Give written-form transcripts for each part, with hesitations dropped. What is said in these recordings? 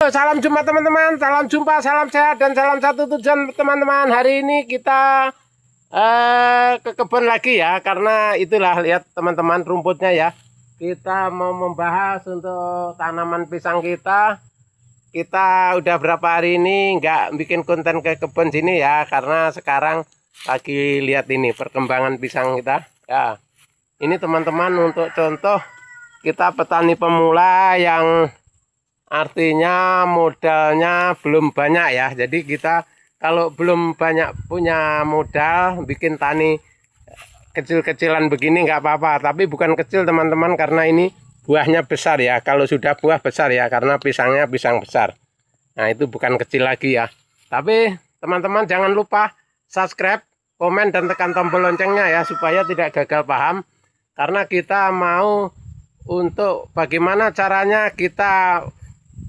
Salam jumpa teman-teman, salam jumpa, salam sehat dan salam satu tujuan teman-teman. Hari ini kita ke kebun lagi ya, karena itulah lihat teman-teman rumputnya ya. Kita mau membahas untuk tanaman pisang kita. Kita udah berapa hari ini nggak bikin konten ke kebun sini ya, karena sekarang lagi lihat ini perkembangan pisang kita ya. Ini teman-teman untuk contoh kita petani pemula yang artinya modalnya belum banyak ya. Jadi kita kalau belum banyak punya modal bikin tani kecil-kecilan begini nggak apa-apa. Tapi bukan kecil teman-teman, karena ini buahnya besar ya. Kalau sudah buah besar ya, karena pisangnya pisang besar. Nah itu bukan kecil lagi ya. Tapi teman-teman jangan lupa subscribe, komen, dan tekan tombol loncengnya ya, supaya tidak gagal paham. Karena kita mau untuk bagaimana caranya kita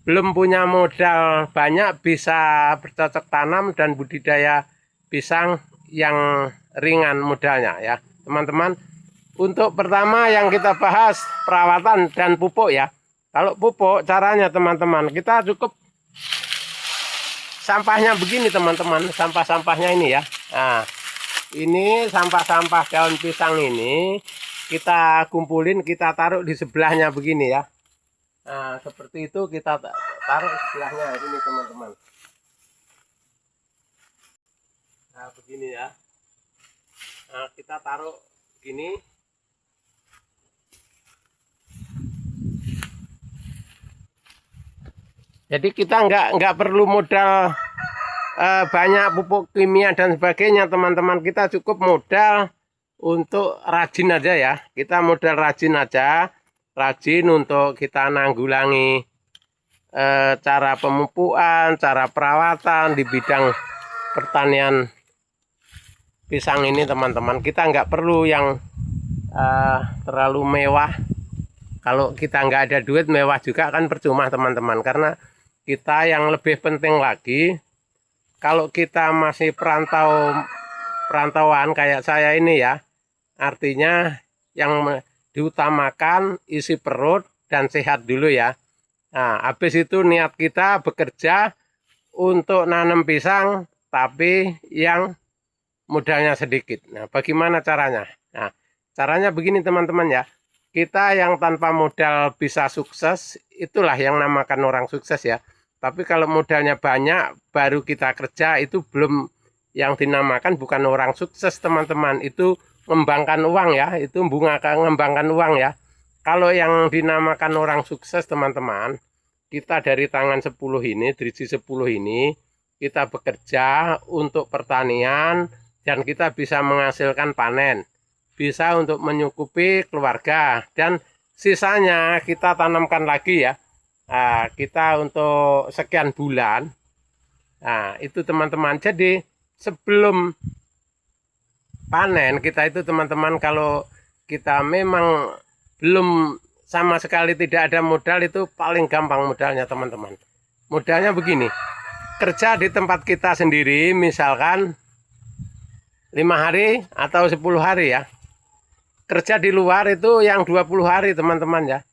belum punya modal banyak bisa bercocok tanam dan budidaya pisang yang ringan modalnya ya teman-teman. Untuk pertama yang kita bahas perawatan dan pupuk ya. Kalau pupuk caranya teman-teman, kita cukup sampahnya begini teman-teman, sampah-sampahnya ini ya. Nah ini sampah-sampah daun pisang ini kita kumpulin, kita taruh di sebelahnya begini ya. Nah seperti itu kita taruh sebelahnya ini teman-teman. Nah begini ya. Nah kita taruh gini. Jadi kita nggak perlu modal banyak pupuk kimia dan sebagainya teman-teman. Kita cukup modal untuk rajin aja ya. Kita modal rajin aja. Rajin untuk kita nanggulangi cara pemupukan, cara perawatan di bidang pertanian pisang ini teman-teman. Kita nggak perlu yang terlalu mewah. Kalau kita nggak ada duit, mewah juga kan percuma teman-teman. Karena kita yang lebih penting lagi, kalau kita masih perantauan kayak saya ini ya, artinya yang diutamakan isi perut dan sehat dulu ya. Nah habis itu niat kita bekerja untuk nanam pisang tapi yang modalnya sedikit. Nah bagaimana caranya? Nah caranya begini teman-teman ya. Kita yang tanpa modal bisa sukses, itulah yang namakan orang sukses ya. Tapi kalau modalnya banyak baru kita kerja, itu belum yang dinamakan bukan orang sukses teman-teman. Itu ngembangkan uang ya, itu ngembangkan uang ya. Kalau yang dinamakan orang sukses teman-teman, kita dari tangan 10 ini, driji 10 ini, kita bekerja untuk pertanian dan kita bisa menghasilkan panen. Bisa untuk menyukupi keluarga dan sisanya kita tanamkan lagi ya. Nah, kita untuk sekian bulan. Nah, itu teman-teman. Jadi sebelum panen kita itu teman-teman, kalau kita memang belum sama sekali tidak ada modal, itu paling gampang modalnya teman-teman. Modalnya begini, kerja di tempat kita sendiri misalkan 5 hari atau 10 hari ya. Kerja di luar itu yang 20 hari teman-teman ya.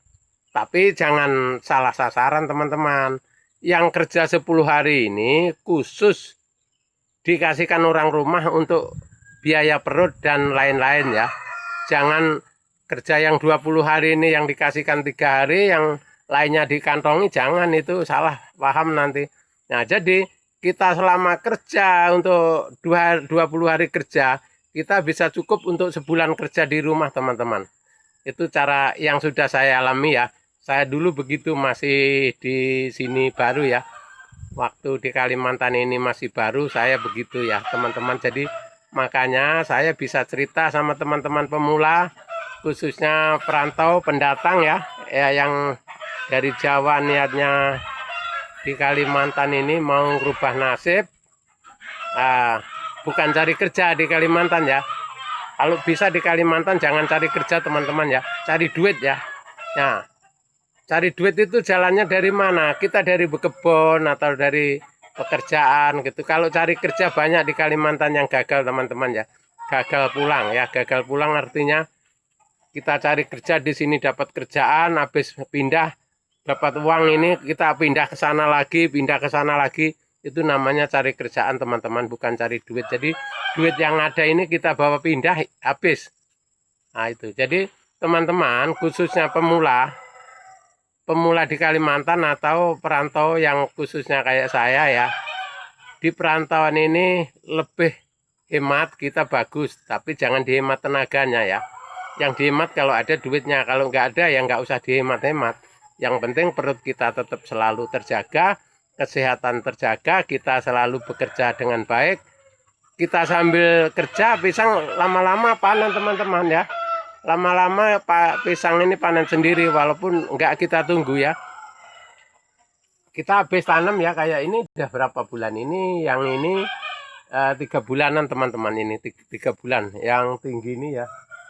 Tapi jangan salah sasaran teman-teman. Yang kerja 10 hari ini khusus dikasihkan orang rumah untuk biaya perut dan lain-lain ya. Jangan kerja yang 20 hari ini yang dikasihkan 3 hari, yang lainnya dikantongi, jangan, itu salah paham nanti. Nah jadi kita selama kerja untuk 20 hari kerja, kita bisa cukup untuk sebulan kerja di rumah teman-teman. Itu cara yang sudah saya alami ya. Saya dulu begitu masih di sini baru ya. Waktu di Kalimantan ini masih baru, saya begitu ya teman-teman. Jadi makanya saya bisa cerita sama teman-teman pemula, khususnya perantau pendatang ya, yang dari Jawa niatnya di Kalimantan ini mau merubah nasib. Bukan cari kerja di Kalimantan ya. Kalau bisa di Kalimantan jangan cari kerja teman-teman ya, cari duit ya. Nah, cari duit itu jalannya dari mana? Kita dari berkebun atau dari pekerjaan gitu. Kalau cari kerja banyak di Kalimantan yang gagal teman-teman ya. Gagal pulang ya. Gagal pulang artinya kita cari kerja di sini dapat kerjaan, habis pindah dapat uang ini kita pindah ke sana lagi, pindah ke sana lagi. Itu namanya cari kerjaan teman-teman, bukan cari duit. Jadi duit yang ada ini kita bawa pindah habis. Nah itu. Jadi teman-teman khususnya pemula di Kalimantan atau perantau yang khususnya kayak saya ya. Di perantauan ini lebih hemat kita bagus, tapi jangan dihemat tenaganya ya. Yang dihemat kalau ada duitnya, kalau nggak ada ya nggak usah dihemat-hemat. Yang penting perut kita tetap selalu terjaga, kesehatan terjaga, kita selalu bekerja dengan baik. Kita sambil kerja pisang lama-lama panen teman-teman ya. Lama-lama pisang ini panen sendiri walaupun nggak kita tunggu ya. Kita habis tanam ya kayak ini udah berapa bulan ini, yang ini 3 bulanan teman-teman, ini 3 bulan yang tinggi ini ya.